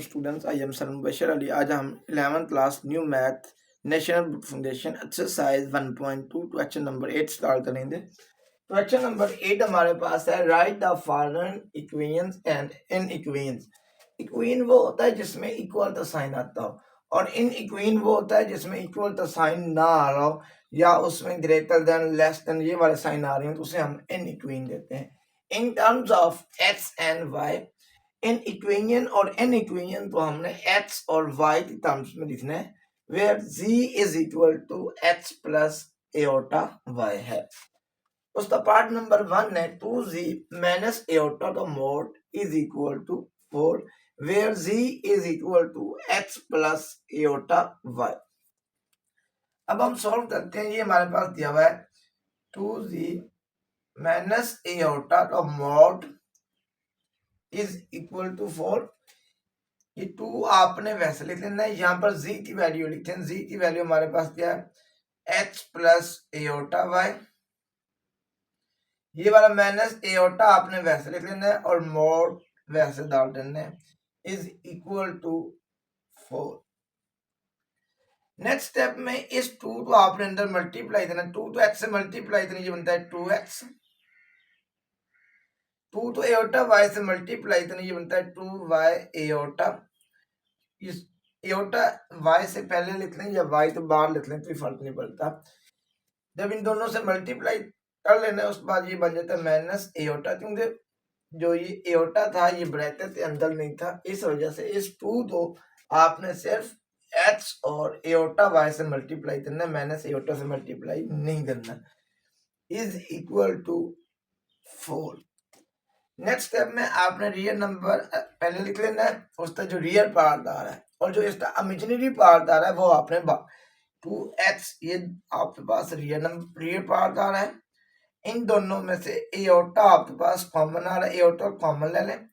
Students, I am sir Mubashar Ali. आज हम 11th class new math national book foundation exercise 1.2 question number 8 start करेंगे। Question number 8 हमारे पास है, write the following equations and in equations. Equation वो होता है जिसमें इक्वल का साइन आता हो, और इन इक्वेशन वो होता है जिसमें इक्वल का साइन ना आ रहा हो या उसमें ग्रेटर देन लेस देन ये वाले साइन आ रहे हैं तो उसे हम इन इक्वेशन देते हैं। In terms of x and Y, इन इक्वेशन और एन इक्वेशन तो हमने एक्स और वाई की टर्म्स में लिखना है, where z is equal to x plus iota y है। उसका पार्ट नंबर 1 है 2z माइनस एओटा का mod is equal to 4, where z is equal to x plus iota y। अब हम सॉल्व करते हैं। ये हमारे पास दिया हुआ है 2z माइनस एओटा का मोड इज इक्वल टू 4। ये 2 आपने वैसे लिख लेना है, यहाँ पर z की वैल्यू लिखते हैं। z की वैल्यू हमारे पास क्या है, x प्लस एओटा y। ये वाला माइनस एओटा आपने वैसे लिख लेना है और मोड वैसे डाल देना है, is equal to 4। Next step में इस 2 को आपने अंदर मल्टीप्लाई देना, 2 तो x से मल्टीप्लाई देना, ये बनता है 2x। 2 तो एओटा y से मल्टीप्लाई देना, ये बनता है 2y एओटा। इस एओटा y से पहले लिख लें या y तो बाहर लिख लें, कोई फर्क नहीं पड़ता। जब इन दोनों से मल्टीप्लाई कर लेना है उसके बाद ये बन जाता है माइनस एओटा, क्योंकि जो ये एओटा था ये ब्रैकेट के अंदर नहीं था, इस वजह से इस 2 को आपने सिर्फ x और एओटा y से मल्टीप्लाई करना है, माइनस एओटा से मल्टीप्लाई नहीं करना। Is equal to 4। Next step में आपने रियल नंबर पहले लिख लेना है, उसका जो रियल पार्ट आ रहा है और जो इसका इमेजिनरी पार्ट आ रहा है वो आपने 2x, ये आपके पास रियल पार्ट आ रहा है। इन दोनों में से एओटा आपके पास कॉमन आ रहा है, एओटा कॉमन ले लें।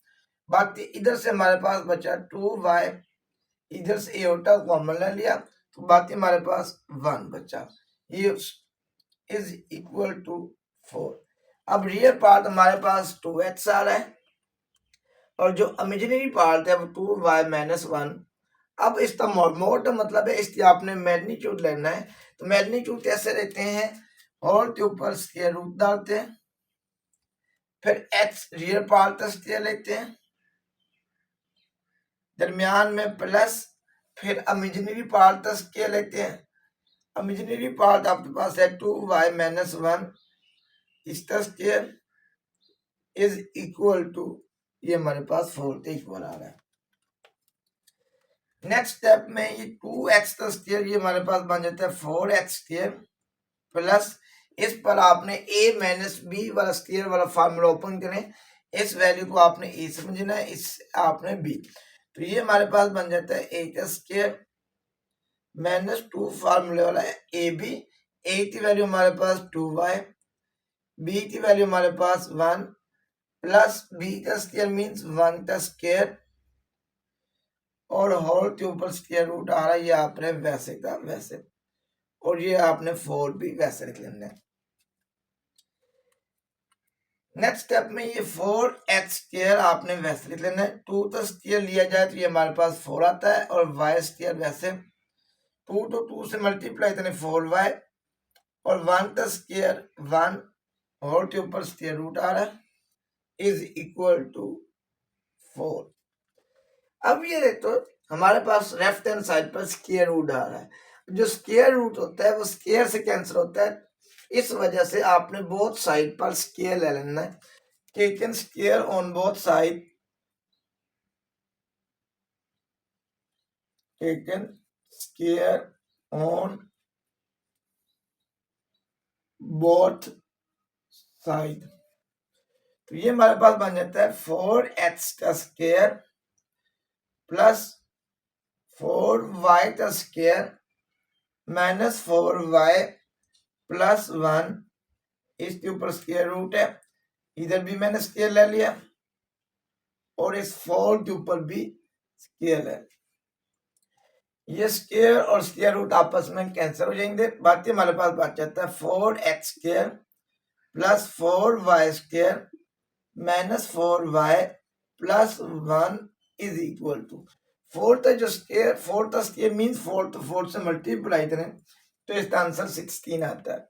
बाकी इधर से हमारे पास बचा 2y, इधर से एओटा कॉमन ले लिया तो बाकी हमारे पास 1 बचा, ये इज इक्वल टू 4। अब रियल पार्ट हमारे पास 2x आ रहा है और जो इमेजिनरी पार्ट है वो 2y माइनस 1। अब इसका मोड मतलब है इसकी आपने मैग्नीट्यूड लेना है, तो मैग्नीट्यूड कैसे लेते हैं, होल के ऊपर स्क्वायर रूट डालते हैं, फिर x रियल पार्ट का स्क्वायर लेते हैं, दरमियान में प्लस, फिर इमेजिनरी पार्ट का स्क्वायर लेते हैं। इमेजिनरी पार्ट आपके पास है 2y माइनस 1, इसका स्क्वायर इज इक्वल टू, ये हमारे पास 4 के इक्वल आ रहा है। नेक्स्ट स्टेप में ये 2x का स्क्वायर, ये हमारे पास बन जाता है 4x स्क्वायर प्लस, इस पर आपने a माइनस बी वाला स्क्वायर वाला फार्मूला ओपन करें, इस वैल्यू को आपने a समझना है, इस आपने b, तो ये हमारे पास बन जाता है a का स्क्वायर माइनस 2 फार्मूले वाला है ab। a की वैल्यू हमारे पास 2y, b की वैल्यू हमारे पास 1 प्लस b का स्क्वायर मीन्स 1 का स्क्वायर और होल के ऊपर स्क्वायर रूट आ रहा है, ये आपने वैसे का वैसे, और ये आपने 4 भी वैसे लिख लेना है। नेक्स्ट स्टेप में ये 4x स्क्वायर आपने वैसे लिख लेना है, 2 का स्क्वायर लिया जाए तो ये हमारे पास 4 आता है और y स्क्वायर वैसे, 2 तो 2 से मल्टीप्लाई करें 4y और 1 का स्क्वायर 1 होल के ऊपर स्क्वायर रूट आ रहा है, इज इक्वल टू 4। अब ये देखो हमारे पास लेफ्ट हैंड साइड पर स्क्वायर रूट आ रहा है, जो स्क्वायर रूट होता है वो स्क्वायर से कैंसिल होता है, इस वजह से आपने बोथ साइड पर स्क्वायर ले लेना है। Taken square on both side, taken square on both side, तो ये हमारे पास बन जाता है 4x का स्क्वायर प्लस 4y का स्क्वायर माइनस 4y प्लस 1, इसके ऊपर स्क्वायर रूट है, इधर भी मैंने स्क्वायर ले लिया और इस 4 के ऊपर भी स्क्वायर है। ये स्क्वायर और स्क्वायर रूट आपस में कैंसिल हो जाएंगे, बाकी हमारे पास बच जाता है 4x square plus 4y square minus 4y plus 1 is equal to fourth जो square, fourth square means fourth से मल्टीप्लाई करें तो इसका आंसर 16 आता है।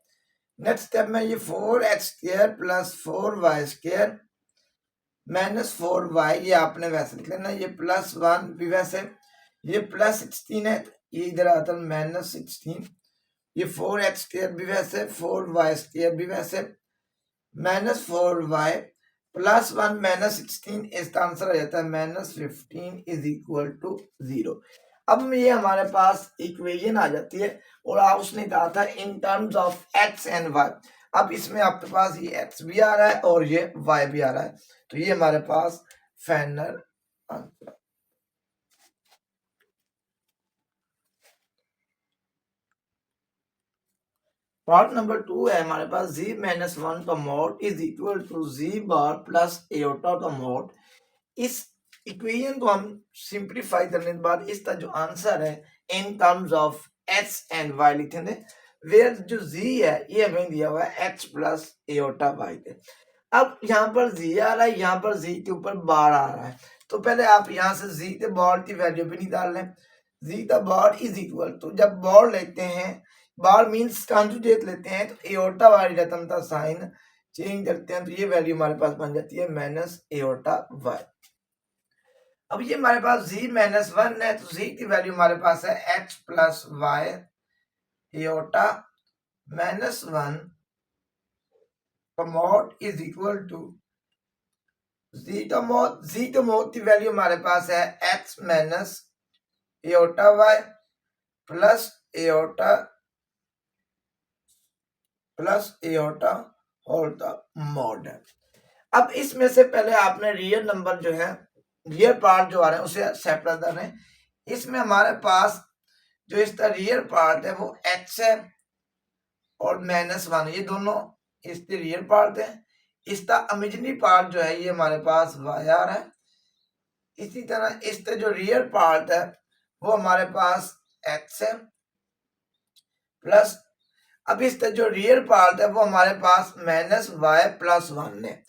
नेक्स्ट स्टेप में ये 4x² plus 4y² minus 4y, ये आपने वैसे लिख लेना, ये +1 भी वैसे, ये +16 है ये इधर आता है -16, ये 4x² भी वैसे, 4y² भी वैसे, -4y +1 -16, इसका आंसर आ जाता है -15 इज इक्वल टू 0। अब ये हमारे पास इक्वेशन आ जाती है और आप उसने कहा था इन terms of x and y। अब इसमें आपके पास ये x भी आ रहा है और ये y भी आ रहा है, तो ये हमारे पास फाइनल आंसर। पार्ट नंबर 2 है हमारे पास z-1 का mod is equal to z bar plus iota का मॉड। इस इक्वेशन को हम सिंप्लीफाई करने के बाद इसका जो आंसर है in terms of x and y लिखेंगे, वेयर जो z है ये हमें दिया हुआ है x प्लस एयोटा y के। अब यहाँ पर z आ रहा है, यहाँ पर z के ऊपर बार आ रहा है, तो पहले आप यहाँ से z के बार की वैल्यू भी निकाल लें। z का बार इज इक्वल टू, जब बार लेते हैं, बार मीन्स कॉन्जुगेट लेते हैं, तो एयोटा वाली रकम का साइन चेंज करते हैं, तो ये वैल्यू हमारे पास बन जाती है माइनस एयोटा y। अब ये हमारे पास z-1 है, तो z की वैल्यू हमारे पास है x प्लस वाई एयोटा -1 का mod is equal to z का मॉड की वैल्यू हमारे पास है x minus iota y plus iota whole का मॉड है। अब इसमें से पहले आपने रियल नंबर जो है, रियल पार्ट जो आ रहे हैं उसे सेपरेट कर रहे हैं। इसमें हमारे पास जो इसका रियल पार्ट है वो x है और -1, ये दोनों इसके रियल पार्ट है। इसका इमेजिनरी पार्ट जो है ये हमारे पास y आ रहा है। इसी तरह इसका जो रियल पार्ट है वो हमारे पास x है प्लस, अब इसका जो रियल पार्ट है वो हमारे पास -y प्लस 1 है।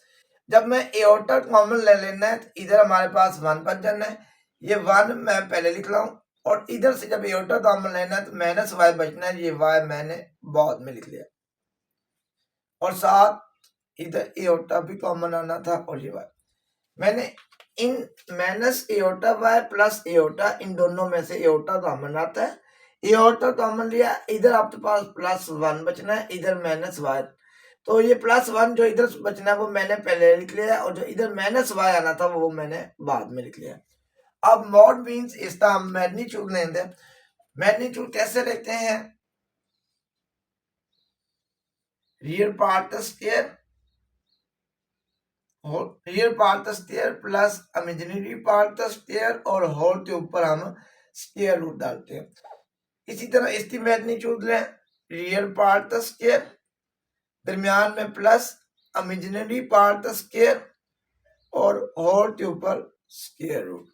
जब मैं एयोटा कॉमन ले लेना है तो इधर हमारे पास 1 बच जाना है, ये 1 मैं पहले लिख रहा हूँ, और इधर से जब एयोटा कॉमन लेना है तो -y बचना है, ये y मैंने बाद में लिख लिया, और साथ इधर एयोटा भी कॉमन आना था, और ये y मैंने इन minus iota y plus iota, इन दोनों में से एयोटा कॉमन आता है, एयोटा कॉमन लिया, इधर आपके पास +1 बचना है, इधर -y, तो ये +1 जो इधर बचना है वो मैंने पहले लिख लिया, और जो इधर -y आना था वो मैंने बाद में लिख लिया। अब मॉड मींस इसका हम मैग्नीट्यूड लेंगे। मैग्नीट्यूड कैसे लेते हैं? Real part square, real part square plus imaginary part square, और होल के ऊपर हम स्क्वायर रूट डालते हैं। इसी तरह इसकी मैग्नीट्यूड लें, रियल पार्ट स्क्वायर दरमियान में प्लस इमेजिनरी पार्ट स्क्वायर और होल के ऊपर स्क्वायर रूट।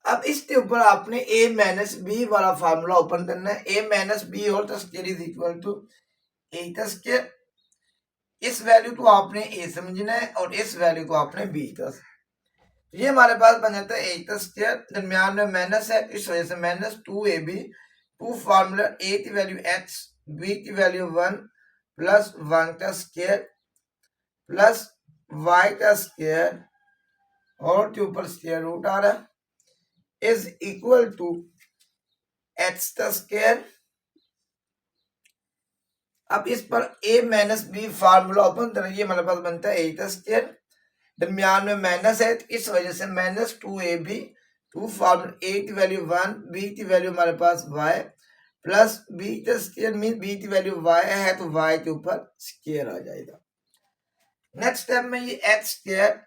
अब इसके ऊपर आपने a माइनस बी वाला फार्मूला ओपन करना है, a minus B whole square is equal to a का स्क्वायर। इस वैल्यू को आपने a समझना है और इस वैल्यू को आपने b का, ये हमारे पास बन जाता है a का स्क्वायर, दरमियान में माइनस है इस वजह से -2ab, 2 फार्मूला a की वैल्यू x, b की वैल्यू 1 प्लस 1 का स्क्वायर प्लस y का स्क्वायर और के ऊपर स्क्वायर रूट आ रहा है इज इक्वल टू x का स्क्वायर। अब इस पर a minus B formula open करेंगे, हमारे पास बनता है a का स्क्वायर, दरमियान में माइनस है तो इस वजह से -2ab, 2 फार्मूला a की वैल्यू 1, b की वैल्यू हमारे पास y प्लस b का स्क्वायर मीन b की वैल्यू y है तो y के ऊपर स्क्वायर आ जाएगा। नेक्स्ट स्टेप में ये x स्क्वायर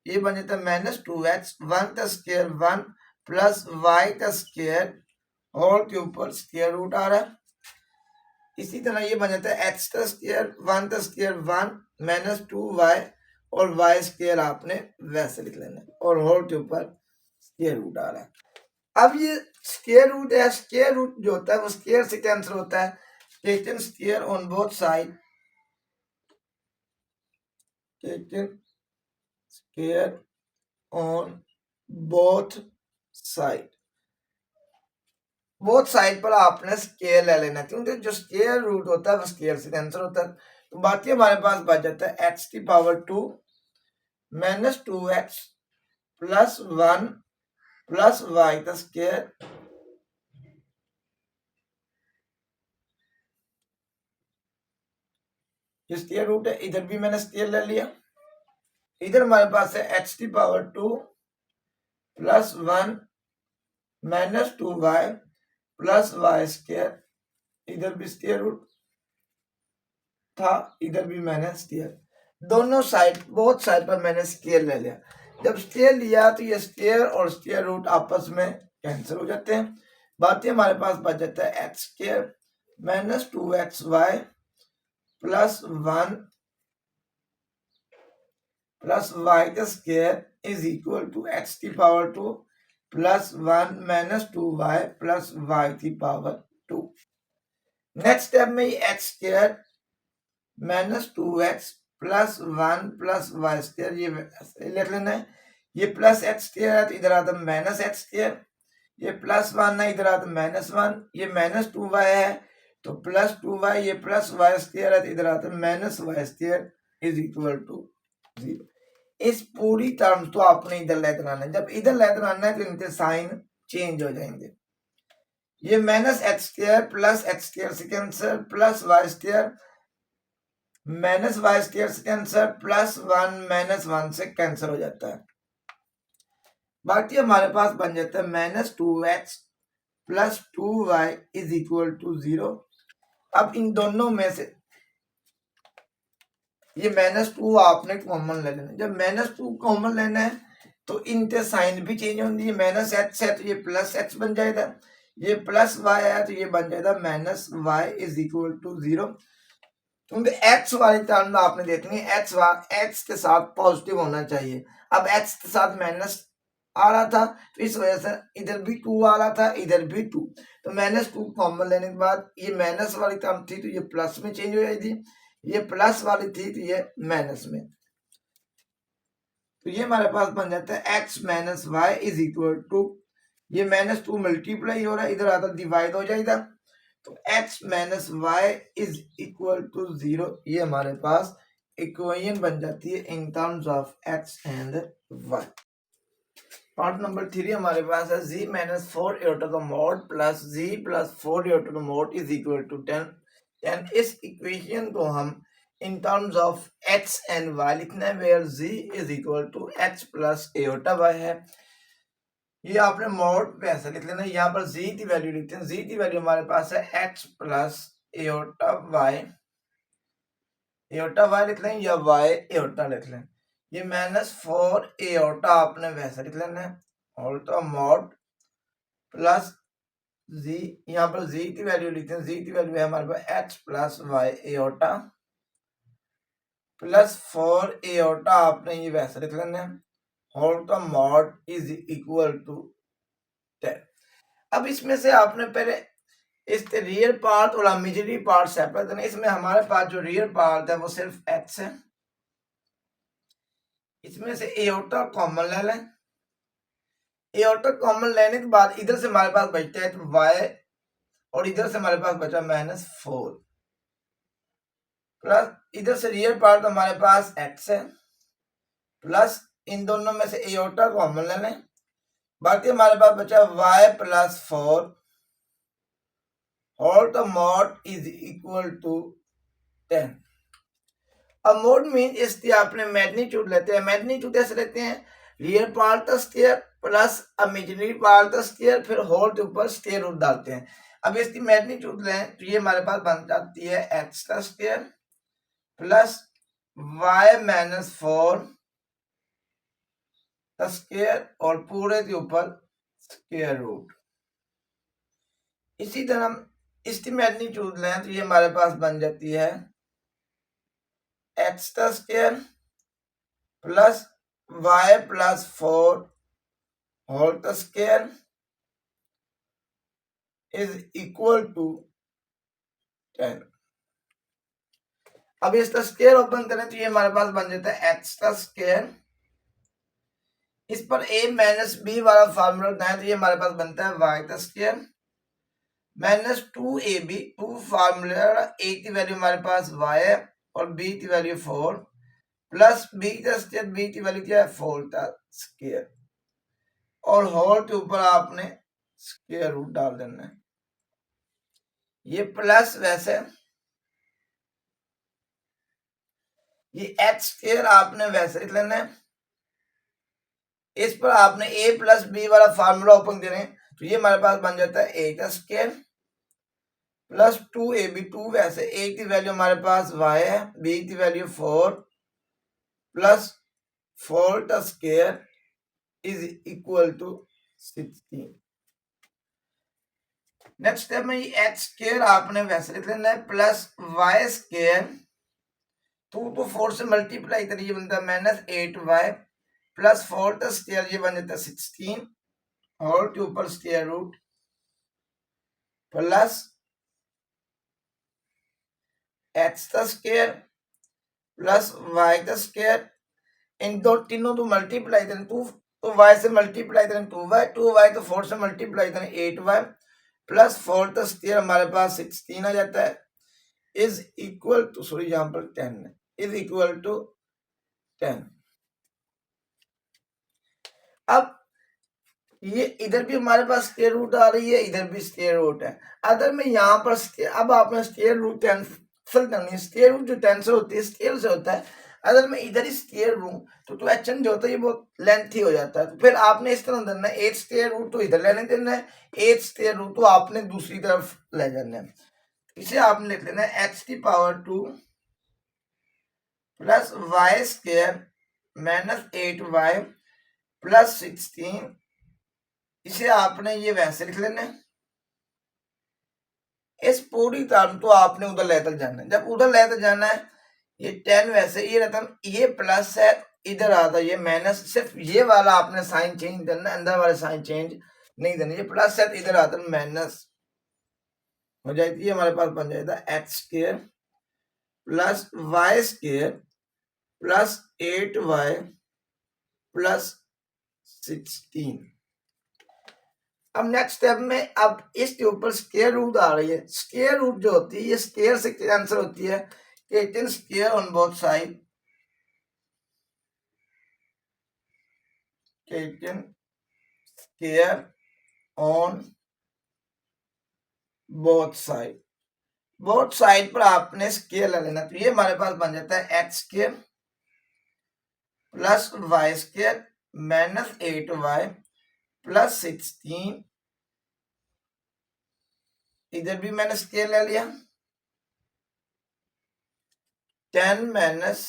ये बन जाता है -2x, 1 का स्क्वायर 1 प्लस y का स्क्वायर होल के ऊपर स्क्वायर रूट आ रहा है। इसी तरह ये बन जाता है x का स्क्वायर 1 का स्क्वायर 1 -2y और y स्क्वायर आपने वैसे लिख लेना है, और होल के ऊपर स्क्वायर रूट आ रहा है। अब ये स्क्वायर रूट है, स्क्वायर रूट जो होता है वो स्क्वायर से कैंसिल होता है, taken square on both side, taken square on both side, both side पर आपने स्क्वायर ले लेना है, क्योंकि जो स्क्वायर रूट होता है वो स्क्वायर से कैंसिल होता है। तो बाकी हमारे पास बच जाता है एक्स की power 2 minus 2x plus 1 plus Y का स्क्वायर। जो स्क्वायर रूट है इधर भी मैंने स्क्वायर ले लिया, इधर हमारे पास है एक्स की power 2 plus 1 minus 2y plus Y square, इधर भी स्क्वायर रूट था, इधर भी मैंने स्क्वायर, दोनों साइड बोथ साइड पर मैंने स्क्वायर ले लिया। जब स्क्वायर लिया तो ये स्क्वायर और स्क्वायर रूट आपस में कैंसिल हो जाते हैं। बाकी हमारे पास बच जाता है x square minus 2xy plus 1 plus Y का square is equal to x की power 2 plus 1 minus 2y plus y की पावर 2। नेक्स्ट स्टेप में x square minus 2x plus 1 plus Y square ये लिख लेना है। ये प्लस एक्स स्क्वायर है तो इधर आता माइनस एक्स स्क्वायर, ये प्लस 1 है इधर आता माइनस 1, ये माइनस 2y है तो प्लस 2y, ये प्लस वाई स्क्वायर है तो इधर आता minus Y square is equal to 0। इस पूरी टर्म तो आपने इधर लेकर आना है, जब इधर लेकर आना है तो इनके साइन चेंज हो जाएंगे। ये minus x square plus x square से cancel plus Y square minus Y square से कैंसिल प्लस 1 माइनस 1 से कैंसिल हो जाता है। बाकी हमारे पास बन जाता है minus 2x plus 2y is equal to 0। अब इन दोनों में से ये माइनस 2 आपने कॉमन ले लेना, जब माइनस 2 कॉमन लेना है तो इनके साइन भी चेंज होंगे। माइनस एक्स है तो ये प्लस एक्स बन जाएगा, ये प्लस वाई है तो ये बन जाएगा minus Y is equal to 0। क्योंकि एक्स वाली टर्म में आपने देखनी है एक्स के साथ पॉजिटिव होना चाहिए। अब एक्स के साथ माइनस आ रहा था तो इस वजह से इधर भी 2 आ रहा था, इधर भी 2, तो माइनस 2 कॉमन लेने के बाद ये माइनस वाली टर्म थी तो ये प्लस में चेंज हो जाएगी, ये प्लस वाली थी तो ये माइनस में। तो ये हमारे पास बन जाता है X minus Y is equal to, ये माइनस 2 मल्टीप्लाई हो रहा है, इधर आता डिवाइड हो जाएगा तो x minus Y is equal to 0। ये हमारे पास इक्वेशन बन जाती है in terms of x and y। Part number 3 हमारे पास है z माइनस 4 एटा का mod plus z plus 4 eta का mod is equal to 10। And इस इक्वेशन को हम in terms of x and y लिखना है, where z is equal to x plus eta y है। ये आपने मॉड पे ऐसा लिख लेना, यहाँ पर z की वैल्यू लिखते हैं, z की वैल्यू हमारे पास है x प्लस एटा y, एटा y लिख लें या y एटा लिख लें। ये माइनस 4 एटा आपने वैसा लिख लेना है, ऑल तो मॉड प्लस z, यहाँ पर z की वैल्यू लिखते हैं, z की वैल्यू है हमारे पास x प्लस y एटा प्लस 4 एटा आपने ये वैसा लिख लेना है, होल का मॉड इज इक्वल टू 10। अब इसमें से आपने पहले इस रियल पार्ट और इमेजिनरी पार्ट सेपरेट करना। इसमें हमारे पास जो रियल पार्ट है वो सिर्फ x है, इसमें से एओटा कॉमन ले लें, एओटा कॉमन लेने के बाद इधर से हमारे पास बचता है तो y और इधर से हमारे पास बचा माइनस 4 प्लस इधर से रियल पार्ट हमारे पास x है प्लस इन दोनों में से एओटा कॉमन ले लें, बाकी हमारे पास बचा y plus 4 whole the mod is equal to 10। अब मॉड मीन इसकी आपने मैग्नीट्यूड लेते हैं, मैग्नीट्यूड ऐसे लेते हैं रियल पार्ट का स्क्वायर प्लस इमेजिनरी पार्ट का स्क्वायर, फिर होल के ऊपर स्क्वायर रूट डालते हैं। अब इसकी मैग्नीट्यूड लें तो ये हमारे पास बन जाती है एक्स का स्क्वायर प्लस वाई माइनस 4 का स्क्वायर और पूरे के ऊपर स्क्वायर रूट। इसी तरह इसकी मैग्नीट्यूड लें तो ये हमारे पास बन जाती है एक्स का square plus Y plus 4 whole का स्क्वायर इज इक्वल टू 10। अब इसका स्क्वायर ओपन करें तो ये हमारे पास बन जाता है एक्स का स्क्वायर इस पर a माइनस बी वाला फार्मूला रखना है, तो ये हमारे पास बनता है वाई का square minus 2ab, two formula a की वैल्यू हमारे पास y है और b की वैल्यू 4 प्लस b का स्क्वायर, b की वैल्यू क्या है 4 का स्क्वायर और होल के ऊपर आपने स्क्वायर रूट डाल देना है। ये प्लस वैसे ये एच स्क्वायर आपने वैसे लिख लेना है। इस पर आपने a प्लस बी वाला फार्मूला ओपन करें तो ये हमारे पास बन जाता है a का स्क्वायर प्लस 2ab, 2 वैसे a की वैल्यू हमारे पास y है, b की वैल्यू 4 प्लस 4 का square is equal to 16। Next step में ये एच स्क्वायर आपने वैसे लिख लेना है प्लस वाई स्क्वायर 2 to 4 से मल्टीप्लाई करिए बनता है माइनस 8y प्लस 4 का स्क्वायर ये बन जाता है 16 और के ऊपर स्क्वायर रूट प्लस एक्स का स्क्वायर प्लस वाई का स्क्वायर इन दो तीनों तो मल्टीप्लाई करें 2 तो y से मल्टीप्लाई करें 2y तो 4 से मल्टीप्लाई करें 8y प्लस 4 का स्क्वायर हमारे पास 16 आ जाता है इज इक्वल टू सॉरी यहाँ पर 10 है इज इक्वल टू 10। अब ये इधर भी हमारे पास स्क्वायर रूट आ रही है, इधर भी स्क्वायर रूट है। अगर मैं यहाँ पर अब आपने स्क्वायर रूट कैंसिल करनी है, स्क्वायर रूट जो कैंसिल होती है स्क्वायर से होता है। अगर मैं इधर ही स्क्वायर लूं तो एचएन जो होता है ये बहुत लेंथी हो जाता है, तो फिर आपने इस तरह देना है 8 स्क्वायर रूट तो इधर लेने देना है, 8 स्क्वायर रूट तो आपने दूसरी तरफ ले जाना है। इसे आपने लिख लेना है एक्स की power 2 plus Y square minus 8y plus 16। इसे आपने ये वैसे लिख लेना है। इस पूरी टर्म को आपने उधर लेकर जाना है। जब उधर लेकर जाना है ये 10 वैसे ये रहता ये प्लस है, इधर आता ये माइनस, सिर्फ ये वाला आपने साइन चेंज करना है, अंदर वाले साइन चेंज नहीं देना। ये प्लस है तो इधर आता माइनस हो जाएगी, ये हमारे पास बन जाएगा X square plus Y square plus 8y plus 16। अब नेक्स्ट स्टेप में अब इसके ऊपर स्क्वायर रूट आ रही है। स्क्वायर रूट जो होती है ये स्क्वायर से कैंसिल होती है, 18 square on both side, 18 square on both side. Both side पर आपने स्क्वायर ले लेना, तो ये हमारे पास बन जाता है x square plus Y square minus 8y plus 16। इधर भी मैंने स्क्वायर ले लिया, 10 minus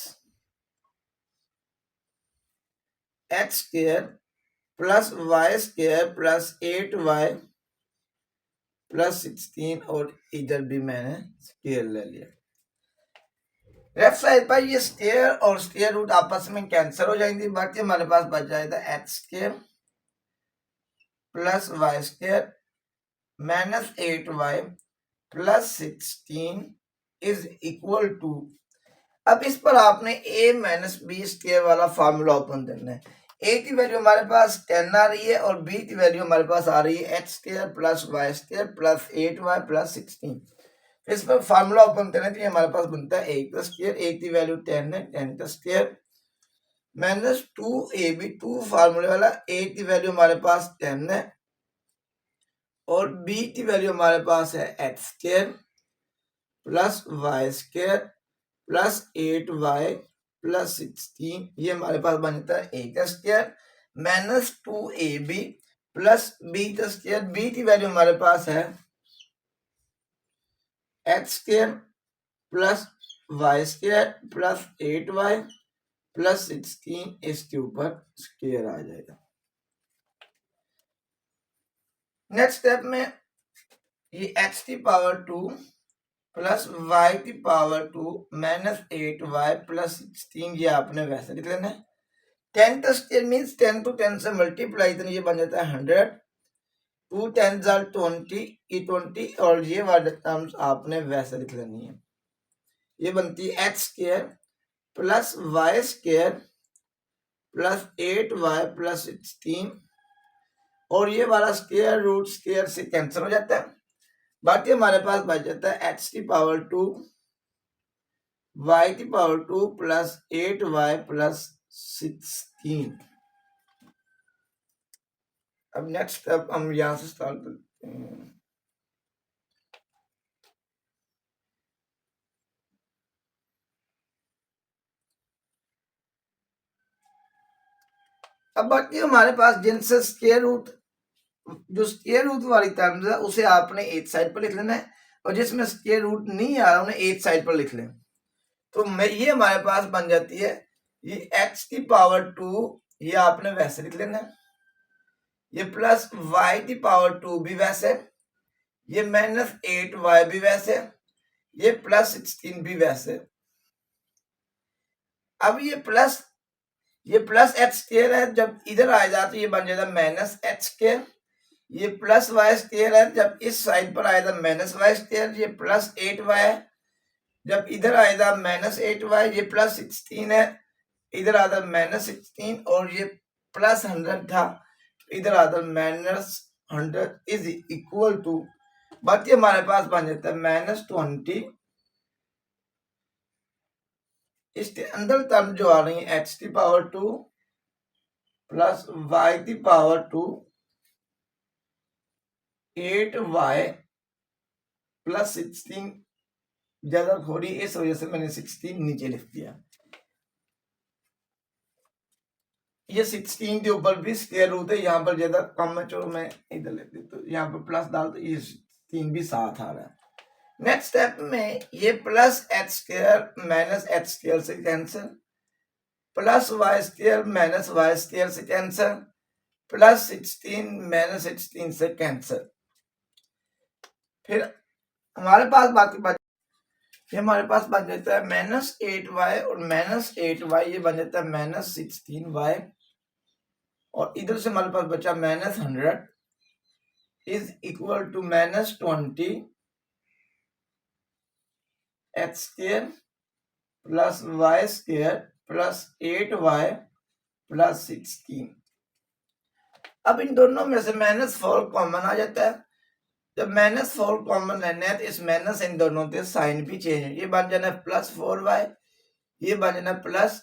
x square plus Y square plus 8y plus 16 और इधर भी मैंने स्क्वायर ले लिया। लेफ्ट साइड पर ये स्क्वायर और स्क्वायर रूट आपस में कैंसिल हो जाएंगे, बाकी हमारे पास बच जाएगा X square plus Y square minus 8y plus 16 is equal to. अब इस पर आपने a माइनस बी स्क्वायर वाला फार्मूला ओपन करना है। a की वैल्यू हमारे पास 10 आ रही है और b की वैल्यू हमारे पास आ रही है x square plus Y square plus 8y plus 16। इस पर फार्मूला ओपन करने के लिए हमारे पास बनता है a का स्क्वायर, a की वैल्यू 10 है, 10 का स्क्वायर माइनस 2ab, 2 फार्मूले वाला, a की वैल्यू हमारे पास 10 है और b की वैल्यू हमारे पास है x square plus Y square plus 8y plus 16। ये हमारे पास बन जाता है a का square minus 2ab plus b का स्क्वायर, b की वैल्यू हमारे पास है x square plus Y square plus 8y plus 16, इसके ऊपर स्क्वायर आ जाएगा। नेक्स्ट स्टेप में ये x की पावर 2 प्लस y की पावर 2 माइनस 8y प्लस 16 ये आपने वैसे लिख लेना है। 10 का स्क्वायर मीन्स 10 to 10 से मल्टीप्लाई तो ये बन जाता है 100, 2 10s are 20, ये 20 और ये वाले टर्म्स आपने वैसे लिख लेनी है। ये बनती है x square plus Y square plus 8y plus 16 और ये वाला स्क्वायर रूट स्क्वायर से कैंसिल हो जाता है। बाकी हमारे पास बच जाता है x की पावर 2 y की पावर 2 प्लस 8y प्लस 16। अब नेक्स्ट स्टेप हम यहां से स्टार्ट करते हैं। अब बाकी हमारे पास जिनसे स्क्वायर रूट जो स्क्वायर रूट वाली टर्म्स है उसे आपने एक साइड पर लिख लेना है और जिसमें स्क्वायर रूट नहीं आ रहा उन्हें एक साइड पर लिख लें। तो मैं ये हमारे पास बन जाती है ये x की पावर 2 ये आपने वैसे लिख लेना है, ये प्लस y की पावर 2 भी वैसे, ये माइनस 8y भी वैसे, ये प्लस 16 भी वैसे। अब ये प्लस एच स्क्वायर है, जब इधर आ जाए तो ये बन जाएगा माइनस एच स्क्वायर। ये प्लस वाई स्क्वायर है, जब इस साइड पर आएगा माइनस वाई स्क्वायर। ये प्लस 8y है, जब इधर आएगा माइनस 8y। ये प्लस 16 है, इधर आता माइनस 16 और ये प्लस 100 था, इधर आता माइनस 100 इज इक्वल टू, बाकी हमारे पास बन जाता है माइनस 20। इसके अंदर टर्म जो आ रही है x की पावर 2 प्लस y की पावर 2 8y प्लस 16 ज्यादा थोड़ी, इस वजह से मैंने 16 नीचे लिख दिया। ये 16 के ऊपर भी स्क्वायर रूट है, यहाँ पर ज्यादा कम है, चलो मैं इधर लेती हूँ, तो यहाँ पर प्लस डाल तो ये 16 भी साथ आ रहा है। नेक्स्ट स्टेप में ये plus h square minus h square से cancel, plus Y square minus Y square से कैंसिल, प्लस 16 माइनस 16 से कैंसिल। फिर हमारे पास बाकी बच, ये हमारे पास बन जाता है माइनस 8y और माइनस 8y, ये बन जाता है माइनस 16y और इधर से हमारे पास बचा minus 100 is equal to minus 20 x square plus Y square plus 8y plus 16। अब इन दोनों में से माइनस 4 कॉमन आ जाता है। जब माइनस 4 कॉमन लेना है तो इस माइनस इन दोनों के साइन भी चेंज है, ये बन जाना है प्लस 4y, ये बन जाना प्लस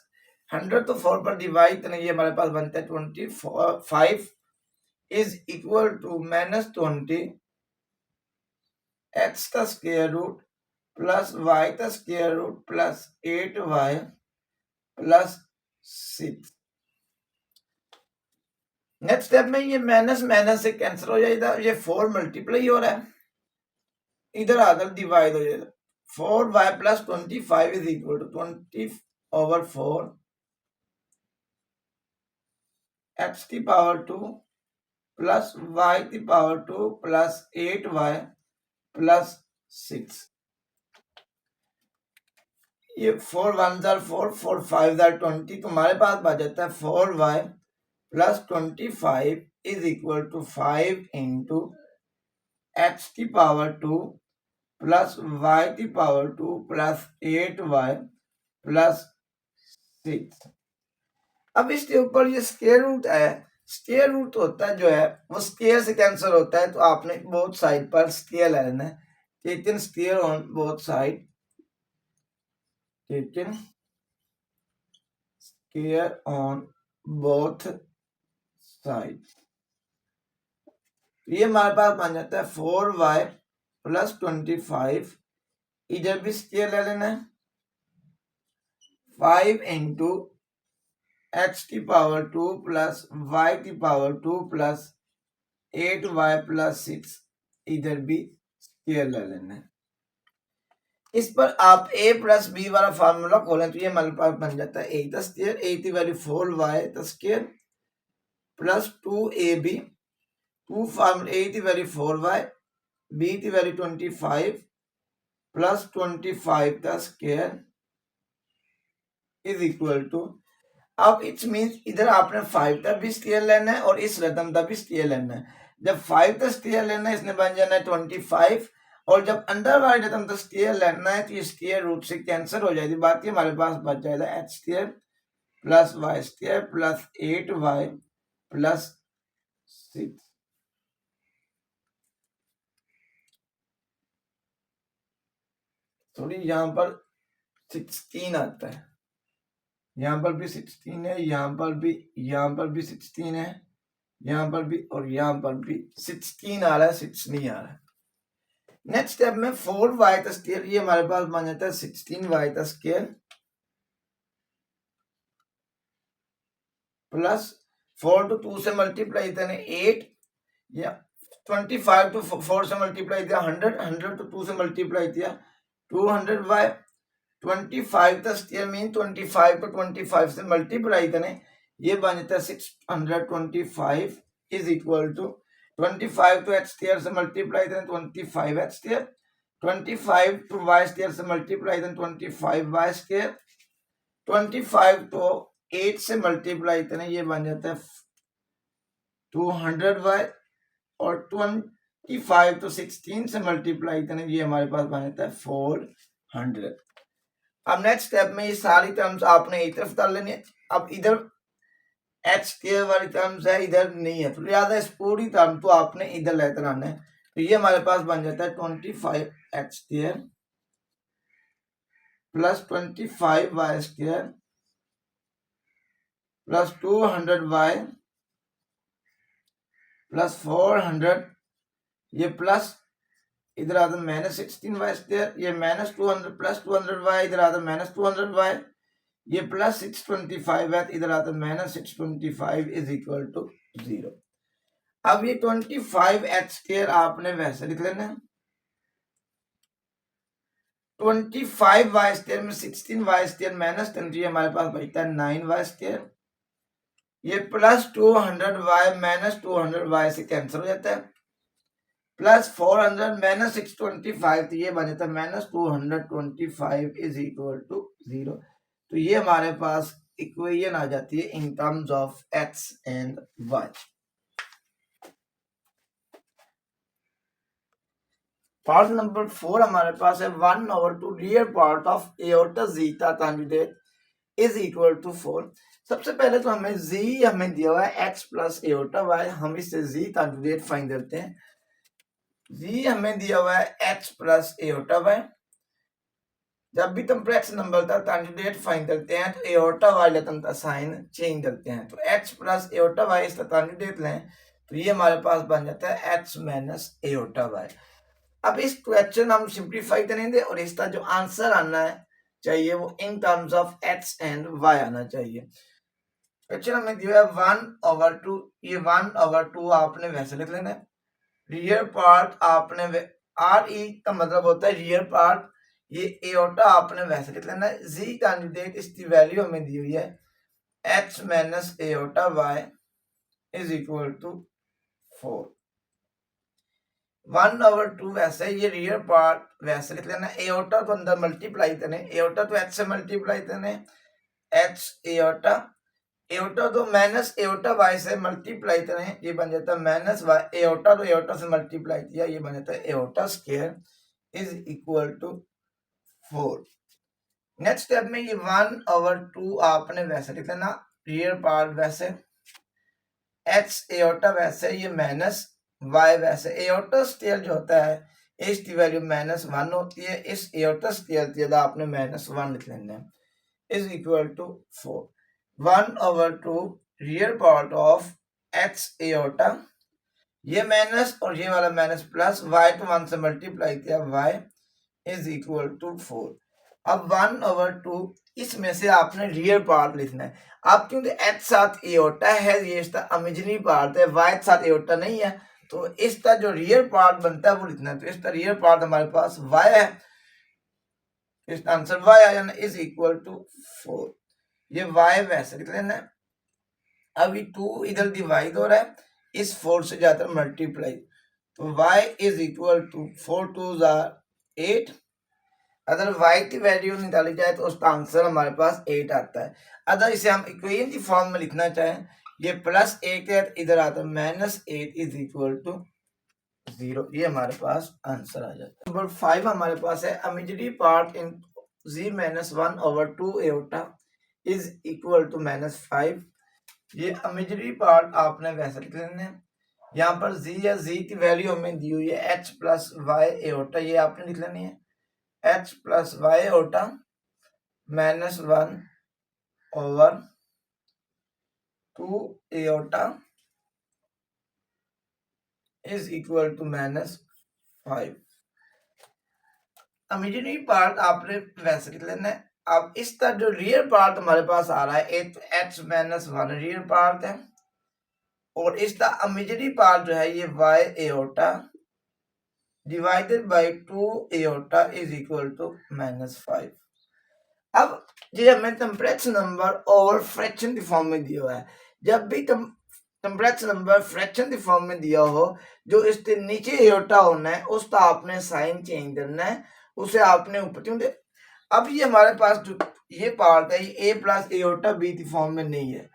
100 तो 4 पर डिवाइड करना, ये हमारे पास बनता है 25 is equal to minus 20 x का स्क्वायर रूट प्लस y का square root plus 8y plus 6। Next step में ये माइनस माइनस से कैंसिल हो जाएगा, ये 4 मल्टीप्लाई हो रहा है, इधर आकर डिवाइड हो जाएगा। 4y plus 25 is equal to 20/4 x की पावर 2 प्लस y की पावर 2 प्लस 8y प्लस 6। ये 4 1 4 4 5 20, तो हमारे पास बच जाता है 4y plus 25 is equal to 5 into x की पावर 2 प्लस y की पावर 2 प्लस 8y प्लस 6। अब इसके ऊपर ये स्क्वायर रूट है, स्क्वायर रूट होता है जो है वो स्क्वायर से कैंसिल होता है, तो आपने बोथ साइड पर स्क्वायर ले लेना है, taken square on both side, taken square on both side. ये हमारे पास बन जाता है 4y प्लस 25, इधर भी स्क्वायर ले लेना है, 5 इंटू x की पावर 2 प्लस y की पावर 2 प्लस 8y प्लस 6, इधर भी स्क्वायर ले लेना है। इस पर आप a प्लस b वाला फार्मूला खोलें तो ये हमारे पास बन जाता है a का स्क्वायर, a की वैल्यू 4y का square plus 2ab, 2 formula a की वैल्यू 4y, b की वैल्यू 25 प्लस 25 का स्क्वायर इज इक्वल टू, अब इट्स मीन्स इधर आपने 5 का भी स्क्वायर लेना है और इस रकम का भी स्क्वायर लेना है। जब 5 का स्क्वायर लेना है इसने बन जाना है 25 और जब अंदर वाली रकम का स्क्वायर लेना है तो ये स्क्वायर रूट से कैंसिल हो जाएगी, बाकी हमारे पास बच जाएगा x square plus Y square plus 8y plus 6। थोड़ी यहाँ पर 16 आता है, यहाँ पर भी 16 है, यहाँ पर भी 16 है, यहाँ पर भी और यहाँ पर भी 16 आ रहा है, 6 नहीं आ रहा है। नेक्स्ट स्टेप में 4y का स्क्वायर, ये हमारे पास बन जाता है 16y का स्क्वायर प्लस 4 to 2 से मल्टीप्लाई करने 8 या 25 to 4 से मल्टीप्लाई किया 100, 100 to 2 से मल्टीप्लाई किया 200y 25 का स्क्वायर मीन 25 को 25 से मल्टीप्लाई करें, ये बन जाता है 625 इज इक्वल टू 25 तो x स्क्वायर से मल्टीप्लाई करें 25x स्क्वायर, 25 तो y स्क्वायर से मल्टीप्लाई करें 25y स्क्वायर, 25 तो 8 से मल्टीप्लाई करें, ये बन जाता है 200y और 25 तो 16 से मल्टीप्लाई करें, ये हमारे पास बन जाता है 400। अब नेक्स्ट स्टेप में ये सारी टर्म्स आपने एक तरफ कर लेनी है। अब इधर एच के वाली टर्म्स है, इधर नहीं है, तो लिहाजा इस पूरी टर्म को आपने इधर लेकर आना है। तो ये हमारे पास बन जाता है 25x square plus 25y square plus 200y plus 400, ये प्लस इधर आता माइनस 16y स्क्वायर, ये माइनस 200 प्लस 200y, इधर आता माइनस 200y, ये प्लस 625 है, इधर आता माइनस 625 इज इक्वल टू 0। अब ये 25x स्क्वायर आपने वैसे लिख लेना है, 25y स्क्वायर में 16y स्क्वायर माइनस 20 हमारे पास बचता है 9y स्क्वायर, ये प्लस 200y माइनस 200y से कैंसिल हो जाता है, प्लस 400 माइनस 625, तो ये बन जाता है माइनस 225 इज इक्वल टू 0। तो ये हमारे पास इक्वेशन आ जाती है in terms of x and y। Part number 4 हमारे पास है 1/2 real part of iota zeta candidate is equal to 4। सबसे पहले तो हमें हमें दिया हुआ है x प्लस एओर्टा y, हम इससे जी कैंडिडेट फाइंड करते हैं। हमें दिया हुआ है x प्लस एओर्टा y, जब भी कॉम्प्लेक्स नंबर का कैंडिडेट फाइंड करते हैं तो एओर्टा y लेकर का साइन चेंज करते हैं, तो x प्लस एओर्टा y इसका कैंडिडेट लें तो ये हमारे पास बन जाता है x माइनस एओर्टा y। अब इस क्वेश्चन हम सिंप्लीफाई करेंगे और इसका जो आंसर आना है चाहिए वो इन terms of x and y आना चाहिए। क्वेश्चन हमें दिया है 1/2, ये 1/2 आपने वैसे लिख लेना है, रियल पार्ट आपने आर ई का मतलब होता है रियल पार्ट, ये एओर्टा आपने वैसे लिख लेना है। जी कैंडिडेट इसकी वैल्यू हमें दी हुई है x minus iota y is equal to 4। 1/2 वैसे ये रियल पार्ट वैसे लिख लेना, एओर्टा तो अंदर मल्टीप्लाई करें, एओर्टा तो h से मल्टीप्लाई करें, h एओर्टा, एओर्टा तो माइनस एओर्टा y से मल्टीप्लाई करें, ये बन जाता है माइनस y, एओर्टा तो एओर्टा से मल्टीप्लाई किया, ये बन जाता है aorta square is equal to 4। Next step में ये 1/2 आपने वैसे लिख लेना, रियल पार्ट वैसे, x एओर्टा वैसे, ये माइनस y वैसे, एओर्टा स्केल जो होता है इसकी वैल्यू -1 होती है, इस एओर्टा स्केल की जगह आपने -1 लिख लेना है, is equal to 4। 1/2 real part of x iota, ये माइनस और ये वाला माइनस प्लस, y तो 1 से मल्टीप्लाई किया, y इज इक्वल टू 4। अब 1/2 इसमें से आपने रियल पार्ट लिखना है। आप क्योंकि x साथ एओर्टा है, ये इसका इमेजिनरी पार्ट है, y साथ एओर्टा नहीं है, तो इसका जो रियल पार्ट बनता है वो लिखना है। तो इसका रियल पार्ट हमारे पास y है, इसका आंसर y आया ना, इज इक्वल टू 4। ये y वैसे लिख लेना है। अब ये 2 इधर डिवाइड हो रहा है, इस 4 से जाकर मल्टीप्लाई, तो y इज इक्वल टू 4 2 8। अगर y की वैल्यू निकाली जाए तो उसका आंसर हमारे पास 8 आता है। अगर इसे हम इक्वेशन की फॉर्म में लिखना चाहें, ये +8 है, इधर आता है -8 इज इक्वल टू 0, ये हमारे पास आंसर आ जाता है। नंबर 5 हमारे पास है imaginary part in z -1/2 iota is equal to -5। ये इमेजिनरी पार्ट आपने वैसे लिख लेना है। यहाँ पर z या z की वैल्यू हमें दी हुई है h प्लस वाई एओटा, ये आपने लिख लेनी है h plus y iota -1 over 2 iota is equal to -5। Imaginary part आपने वैसे लिख लेना है। अब इसका जो रियल पार्ट हमारे पास आ रहा है, एक तो h -1 रियल पार्ट है और इसका इमेजिनरी पार्ट जो है ये y iota divided by 2 iota is equal to -5। अब ये हमें टेम्परेचर नंबर और फ्रैक्शन की फॉर्म में दिया हुआ है। जब भी टेम्परेचर नंबर फ्रैक्शन की फॉर्म में दिया हो, जो इसके नीचे एओटा होना है उसका आपने साइन चेंज करना है, उसे आपने ऊपर क्योंकि अब ये हमारे पास जो ये पार्ट है ये a प्लस एओटा बी की फॉर्म में नहीं है,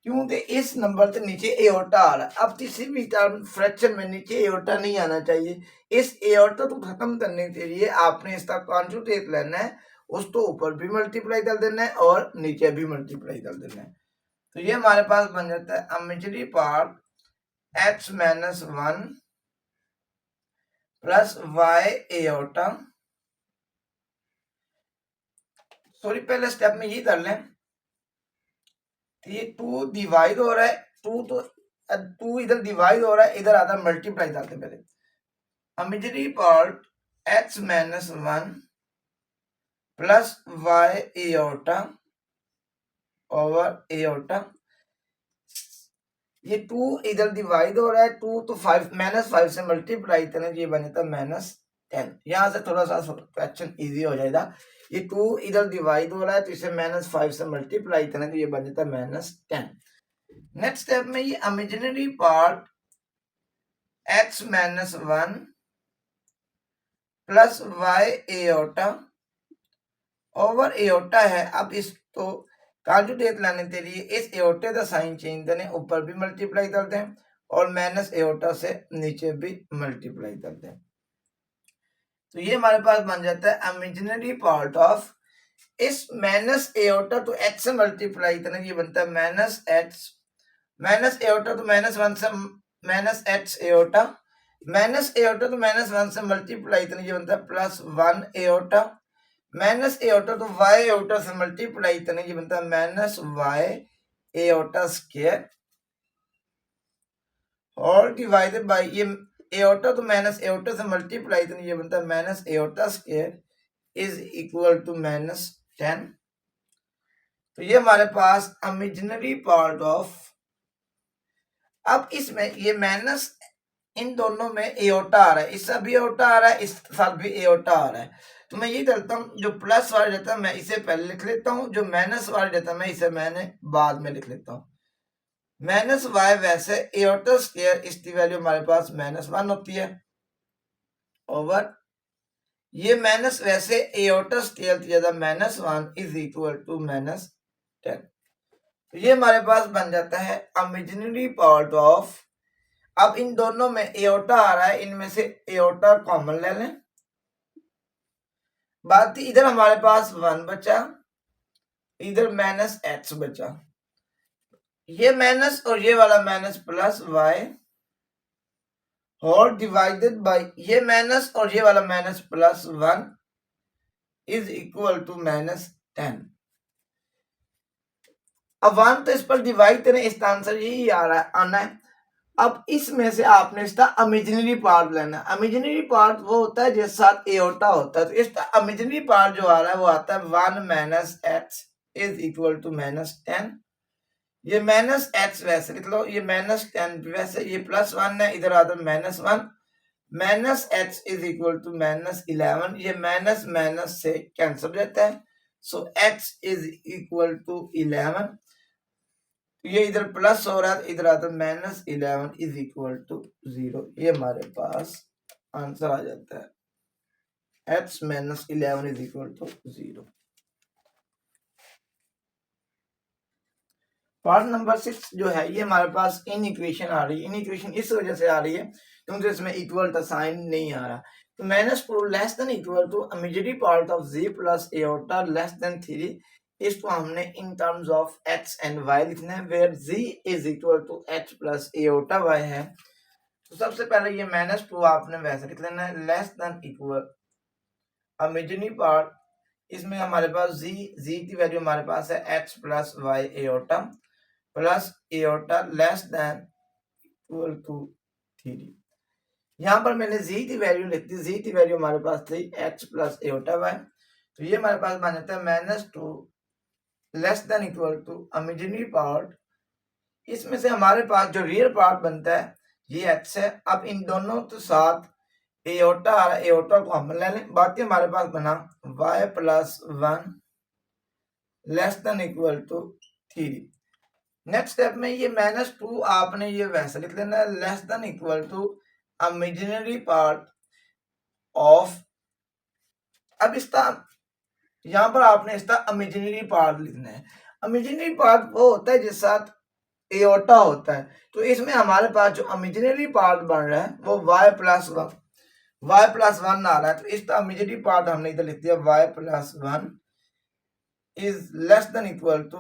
क्योंकि इस नंबर से नीचे एओटा आ रहा है। अब किसी भी टर्म फ्रैक्शन में नीचे एओटा नहीं आना चाहिए। इस एओटा को खत्म करने के लिए आपने इसका कॉन्जुगेट लेना है, उसको ऊपर भी मल्टीप्लाई कर देना है और नीचे भी मल्टीप्लाई कर देना है। तो ये हमारे पास बन जाता है imaginary part h -1 plus y aorta. Sorry, पहले स्टेप में ये कर लें, ये 2 डिवाइड हो रहा है, 2 इधर डिवाइड हो रहा है, इधर आधा मल्टीप्लाई करते पहले। Imaginary part h -1 plus y aorta over aorta, ये 2 इधर डिवाइड हो रहा है, 2 तो 5 -5 से मल्टीप्लाई करें, ये बन जाता है -10। यहाँ से थोड़ा सा फ्रैक्शन इजी हो जाएगा। ये 2 इधर डिवाइड हो रहा है तो इसे -5 से मल्टीप्लाई करें तो ये बन जाता है -10। नेक्स्ट स्टेप में ये imaginary part h -1 plus y aorta over aorta है। अब इसको कॉन्जुगेट लाने के लिए इस एओटे का साइन चेंज करें, ऊपर भी मल्टीप्लाई कर दें और माइनस एओटा से नीचे भी मल्टीप्लाई कर दें। तो ये हमारे पास बन जाता है इमेजिनरी पार्ट ऑफ इस माइनस एओटा तो h से मल्टीप्लाई करें, ये बनता है -h माइनस एओटा तो -1 से -h एओटा माइनस एओटा तो -1 से मल्टीप्लाई करें, ये बनता है +1 एओटा माइनस एओटा तो y एओटा से मल्टीप्लाई करें, ये बनता है -y एओटा स्क्वायर और डिवाइडेड बाय ये एओटा तो माइनस एओटा से मल्टीप्लाई करें, ये बनता है -iota square is equal to -10। तो ये हमारे पास इमेजिनरी पार्ट ऑफ, अब इसमें ये माइनस इन दोनों में एओटा आ रहा है, इससे भी एओटा आ रहा है, इस साथ भी एओटा आ रहा है। तो मैं ये करता हूँ, जो प्लस वाला रहता है मैं इसे पहले लिख लेता हूँ, जो माइनस वाला रहता है मैं इसे मैंने बाद में लिख लेता हूँ। -y वैसे एओटा स्क्वायर इसकी वैल्यू हमारे पास -1 होती है ओवर ये माइनस वैसे एओटा स्क्वायर की जगह -1 इज इक्वल टू -10। तो ये हमारे पास बन जाता है इमेजिनरी पार्ट ऑफ, अब इन दोनों में एओटा आ रहा है, इनमें से एओटा कॉमन ले लें, बाकी इधर हमारे पास 1 बचा, इधर -h बचा, ये माइनस और ये वाला माइनस प्लस y और डिवाइडेड बाय ये माइनस और ये वाला माइनस +1 इज इक्वल टू -10। अब 1 तो इस पर डिवाइड करें, इसका आंसर यही आ रहा है, आना है। अब इसमें से आपने इसका इमेजिनरी पार्ट लेना है। इमेजिनरी पार्ट वो होता है जिसके साथ एओटा होता है, तो इसका इमेजिनरी पार्ट जो आ रहा है वो आता है 1 - h इज इक्वल टू -10। ये -h वैसे लिख लो, ये -10 वैसे, ये +1 है, इधर आता है -1 -h इज इक्वल टू -11। ये माइनस से कैंसिल हो जाता है, सो h इज इक्वल टू 11। ये इधर प्लस हो रहा है, इधर आता है -11 इज इक्वल टू 0। ये हमारे पास आंसर आ जाता है h -11 is equal to 0। Part number 6 जो है ये हमारे पास इन इक्वेशन आ रही है। इन इक्वेशन इस वजह से आ रही है क्योंकि इसमें इक्वल का साइन नहीं आ रहा। तो -2 less than equal to imaginary part of z plus iota less than 3 इसको हमने in terms of x and y लिखना है, where z is equal to h plus iota y है। तो सबसे पहले ये -2 आपने वैसे लिख लेना है, less than equal imaginary part, इसमें हमारे पास z की वैल्यू हमारे पास है h plus y iota plus iota less than equal to 3। यहाँ पर मैंने z की वैल्यू लिख दी, z की वैल्यू हमारे पास थी h प्लस एओटा y, तो ये हमारे पास बन जाता है -2 less than equal to imaginary part, इसमें से हमारे पास जो रियल पार्ट बनता है ये x है। अब इन दोनों के साथ एओटा आ रहा है, एओटा को हम ले लें, बाकी हमारे पास बना y plus 1 less than equal to 3। Next step में ये -2 आपने ये वैसे लिख लेना है, less than equal to imaginary part of, अब इसका यहाँ पर आपने इसका इमेजिनरी पार्ट लिखना है। इमेजिनरी पार्ट वो होता है जिस साथ एओटा होता है, तो इसमें हमारे पास जो इमेजिनरी पार्ट बन रहा है वो y प्लस 1 आ रहा है, तो इसका इमेजिनरी पार्ट हमने इधर लिख दिया y plus 1 is less than equal to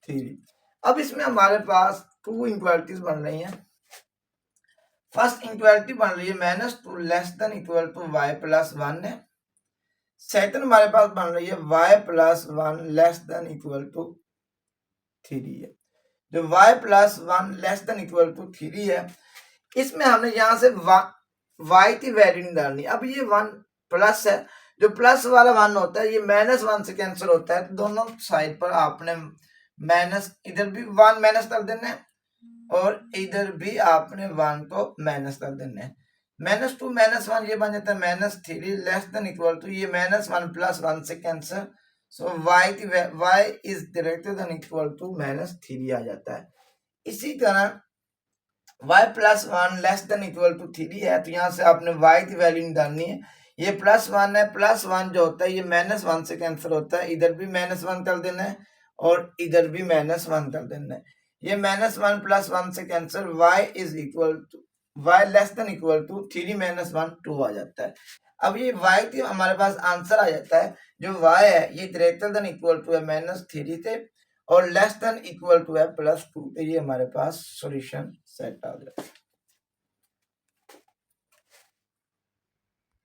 3। अब इसमें हमारे पास 2 इनक्वालिटीज बन रही हैं। फर्स्ट इनक्वालिटी बन रही है -2 less than equal to y plus 1 है। सेकंड हमारे पास बन रही है y plus 1 less than equal to 3 है। जो y plus 1 less than equal to 3 है, इसमें हमने यहाँ से y की वैल्यू नहीं डालनी। अब ये 1 प्लस है, जो प्लस वाला 1 होता है ये -1 से कैंसिल होता है, तो दोनों साइड पर आपने माइनस, इधर भी 1 माइनस कर देना है और इधर भी आपने 1 को माइनस कर देना है। -2 -1 ये बन जाता है -3 लेस देन इक्वल टू, ये -1 प्लस 1 से cancel, so y is greater than equal to -3 आ जाता है। इसी तरह y plus 1 less than equal to 3 है, तो यहाँ से आपने y की वैल्यू निकालनी है। ये प्लस 1 है, प्लस 1 जो होता है ये -1 से कैंसिल होता है, इधर भी -1 कर देना है और इधर भी -1 कर देना है। ये -1 प्लस 1 से cancel, y is equal to y less than equal to 3 -1 2 आ जाता है। अब ये y की हमारे पास आंसर आ जाता है, जो y है ये ग्रेटर देन इक्वल टू है -3 थे और लेस देन इक्वल टू है +2, तो ये हमारे पास सॉल्यूशन सेट आ जाता है।